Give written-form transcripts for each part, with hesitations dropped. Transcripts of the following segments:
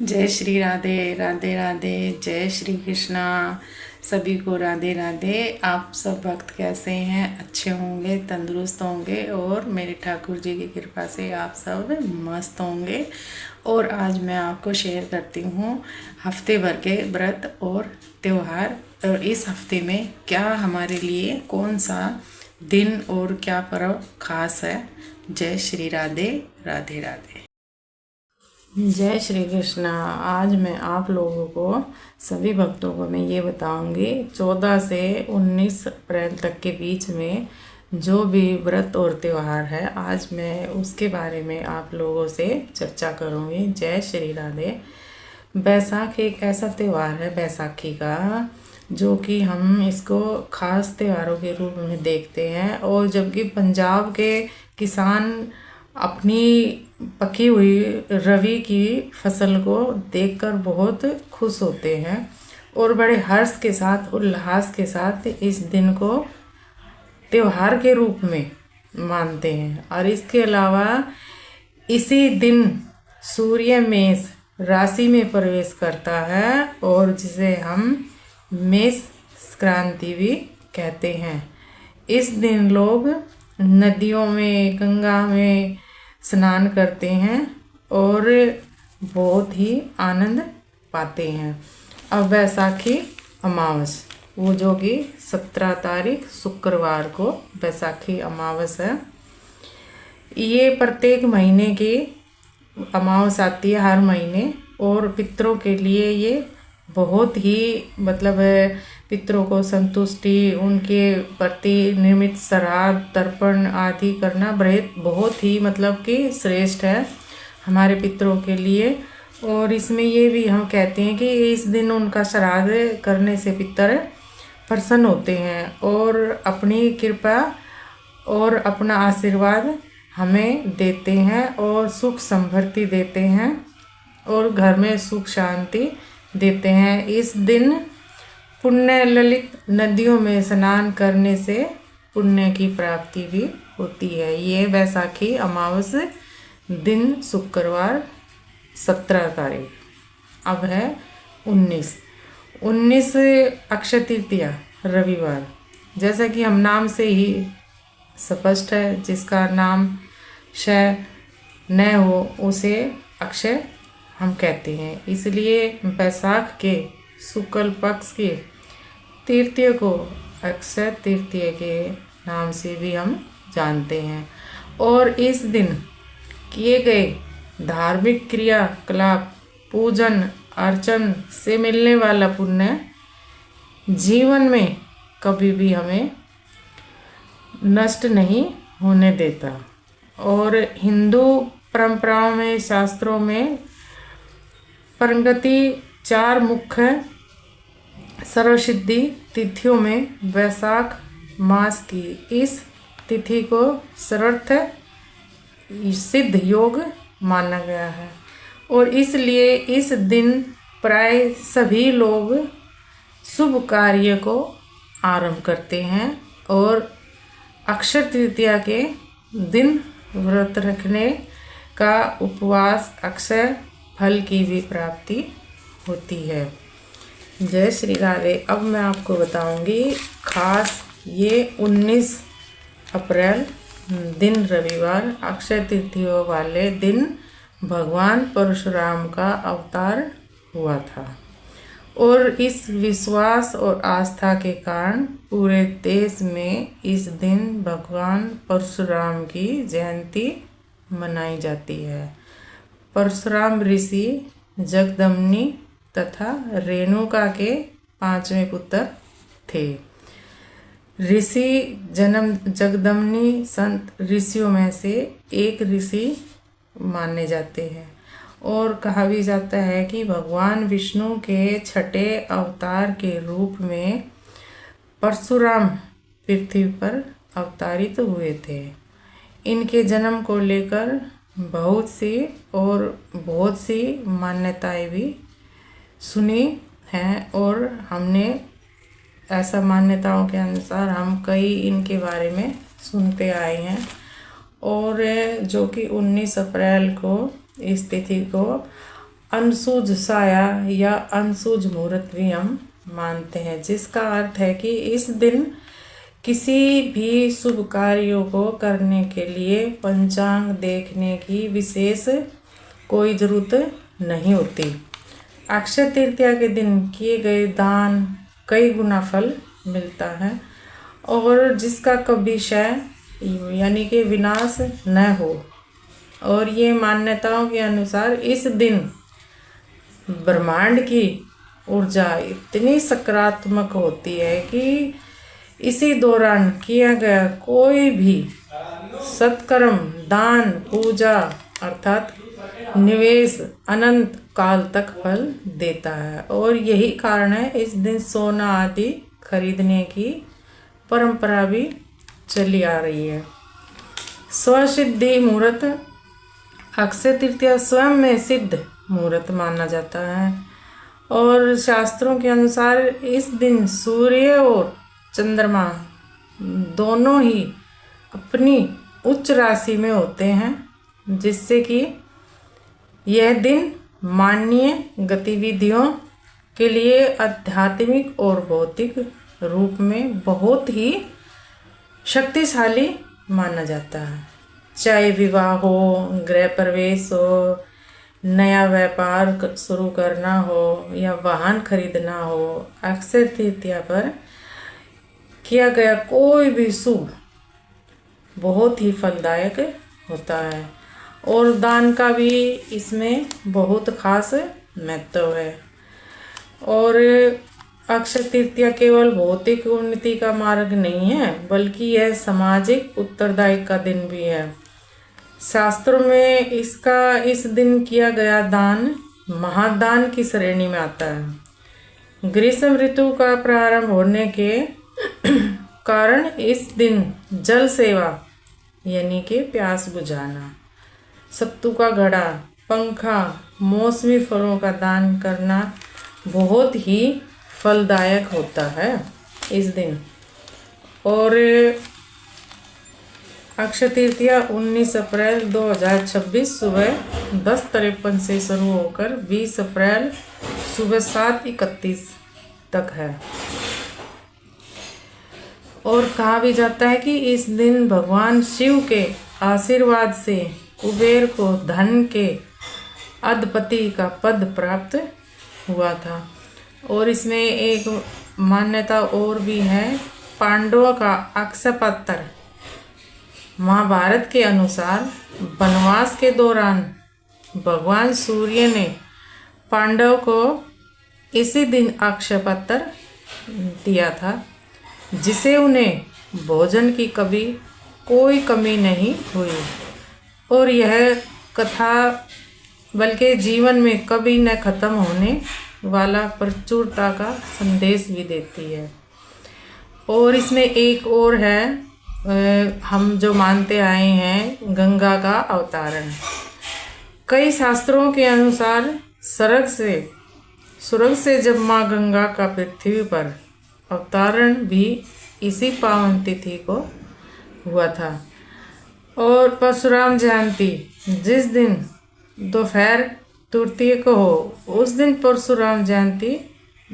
जय श्री राधे राधे राधे। जय श्री कृष्णा। सभी को राधे राधे। आप सब भक्त कैसे हैं? अच्छे होंगे, तंदुरुस्त होंगे और मेरे ठाकुर जी की कृपा से आप सब मस्त होंगे। और आज मैं आपको शेयर करती हूँ हफ्ते भर के व्रत और त्यौहार, और इस हफ्ते में क्या हमारे लिए कौन सा दिन और क्या पर्व खास है। जय श्री राधे राधे राधे। जय श्री कृष्णा। आज मैं आप लोगों को, सभी भक्तों को मैं ये बताऊंगी 14 से 19 अप्रैल तक के बीच में जो भी व्रत और त्यौहार है, आज मैं उसके बारे में आप लोगों से चर्चा करूंगी। जय श्री राधे। बैसाख एक ऐसा त्यौहार है, बैसाखी का, जो कि हम इसको खास त्योहारों के रूप में देखते हैं। और जबकि पंजाब के किसान अपनी पकी हुई रबी की फसल को देखकर बहुत खुश होते हैं और बड़े हर्ष के साथ, उल्लास के साथ इस दिन को त्योहार के रूप में मानते हैं। और इसके अलावा इसी दिन सूर्य मेष राशि में प्रवेश करता है और जिसे हम मेष संक्रांति भी कहते हैं। इस दिन लोग नदियों में, गंगा में स्नान करते हैं और बहुत ही आनंद पाते हैं। अब बैसाखी अमावस, वो जो कि 17 तारीख शुक्रवार को बैसाखी अमावस है। ये प्रत्येक महीने की अमावस आती है, हर महीने। और पितरों के लिए ये बहुत ही पितरों को संतुष्टि, उनके प्रति नियमित श्राद्ध तर्पण आदि करना बहुत ही कि श्रेष्ठ है हमारे पितरों के लिए। और इसमें ये भी हम कहते हैं कि इस दिन उनका श्राद्ध करने से पितर प्रसन्न होते हैं और अपनी कृपा और अपना आशीर्वाद हमें देते हैं और सुख समृद्धि देते हैं और घर में सुख शांति देते हैं। इस दिन पुण्य ललित नदियों में स्नान करने से पुण्य की प्राप्ति भी होती है। ये बैसाखी अमावस दिन शुक्रवार 17 तारीख। अब है 19 अक्षय तृतीया रविवार। जैसा कि हम नाम से ही स्पष्ट है, जिसका नाम क्षय न हो उसे अक्षय हम कहते हैं। इसलिए बैसाख के शुक्ल पक्ष के तृतीय को अक्षय तृतीय के नाम से भी हम जानते हैं। और इस दिन किए गए धार्मिक क्रियाकलाप, पूजन अर्चन से मिलने वाला पुण्य जीवन में कभी भी हमें नष्ट नहीं होने देता। और हिंदू परंपराओं में, शास्त्रों में प्रगति 4 मुख्य सर्वसिद्धि तिथियों में वैशाख मास की इस तिथि को सर्वार्थ सिद्ध योग माना गया है। और इसलिए इस दिन प्राय सभी लोग शुभ कार्य को आरंभ करते हैं और अक्षय तृतीया के दिन व्रत रखने का उपवास अक्षय फल की भी प्राप्ति होती है। जय श्री राधे। अब मैं आपको बताऊंगी खास ये 19 अप्रैल दिन रविवार अक्षय तृतीया वाले दिन भगवान परशुराम का अवतार हुआ था। और इस विश्वास और आस्था के कारण पूरे देश में इस दिन भगवान परशुराम की जयंती मनाई जाती है। परशुराम ऋषि जगदम्नी तथा रेणुका के 5वें पुत्र थे। ऋषि जगदम्नी संत ऋषियों में से एक ऋषि माने जाते हैं और कहा भी जाता है कि भगवान विष्णु के छठे अवतार के रूप में परशुराम पृथ्वी पर अवतरित हुए थे। इनके जन्म को लेकर बहुत सी मान्यताएं भी सुनी हैं और हमने ऐसा मान्यताओं के अनुसार हम कई इनके बारे में सुनते आए हैं। और जो कि 19 अप्रैल को इस तिथि को अनसूझ साया या अनसूझ मुहूर्त भी हम मानते हैं, जिसका अर्थ है कि इस दिन किसी भी शुभ कार्यों को करने के लिए पंचांग देखने की विशेष कोई जरूरत नहीं होती। अक्षय तृतीया के दिन किए गए दान कई गुना फल मिलता है और जिसका कभी क्षय यानी कि विनाश न हो। और ये मान्यताओं के अनुसार इस दिन ब्रह्मांड की ऊर्जा इतनी सकारात्मक होती है कि इसी दौरान किया गया कोई भी सत्कर्म, दान, पूजा अर्थात निवेश अनंत काल तक फल देता है। और यही कारण है इस दिन सोना आदि खरीदने की परंपरा भी चली आ रही है। स्वसिद्धि मुहूर्त अक्षय तृतीया स्वयं में सिद्ध मुहूर्त माना जाता है और शास्त्रों के अनुसार इस दिन सूर्य और चंद्रमा दोनों ही अपनी उच्च राशि में होते हैं, जिससे कि यह दिन माननीय गतिविधियों के लिए आध्यात्मिक और भौतिक रूप में बहुत ही शक्तिशाली माना जाता है। चाहे विवाह हो, गृह प्रवेश हो, नया व्यापार शुरू करना हो या वाहन खरीदना हो, अक्षय तृतीया पर किया गया कोई भी शुभ बहुत ही फलदायक होता है और दान का भी इसमें बहुत खास महत्व है। और अक्षय तृतीया केवल भौतिक उन्नति का मार्ग नहीं है, बल्कि यह सामाजिक उत्तरदायित्व का दिन भी है। शास्त्रों में इसका इस दिन किया गया दान महादान की श्रेणी में आता है। ग्रीष्म ऋतु का प्रारंभ होने के कारण इस दिन जल सेवा यानी कि प्यास बुझाना, सत्तू का घड़ा, पंखा, मौसमी फलों का दान करना बहुत ही फलदायक होता है इस दिन। और अक्षय तृतीया 19 अप्रैल 2026 सुबह 10:53 से शुरू होकर 20 अप्रैल सुबह 7:31 तक है। और कहा भी जाता है कि इस दिन भगवान शिव के आशीर्वाद से कुबेर को धन के अधिपति का पद प्राप्त हुआ था। और इसमें एक मान्यता और भी है, पांडवों का अक्षय पत्र महाभारत के अनुसार वनवास के दौरान भगवान सूर्य ने पांडव को इसी दिन अक्षय पत्र दिया था, जिसे उन्हें भोजन की कभी कोई कमी नहीं हुई। और यह कथा बल्कि जीवन में कभी न खत्म होने वाला प्रचुरता का संदेश भी देती है। और इसमें एक और है, हम जो मानते आए हैं गंगा का अवतारण। कई शास्त्रों के अनुसार स्वर्ग से जब माँ गंगा का पृथ्वी पर अवतारण भी इसी पावन तिथि को हुआ था। और परशुराम जयंती जिस दिन दोपहर तृतीय को हो, उस दिन परशुराम जयंती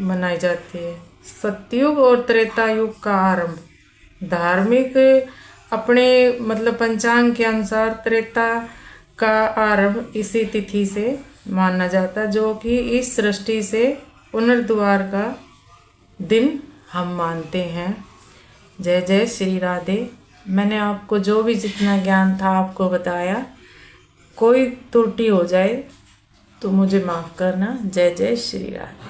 मनाई जाती है। सतयुग और त्रेता युग का आरंभ धार्मिक अपने पंचांग के अनुसार त्रेता का आरंभ इसी तिथि से माना जाता है, जो कि इस सृष्टि से पुनर्द्वार का दिन हम मानते हैं। जय जय श्री राधे। मैंने आपको जो भी जितना ज्ञान था आपको बताया, कोई त्रुटि हो जाए तो मुझे माफ़ करना। जय जय श्री राधे।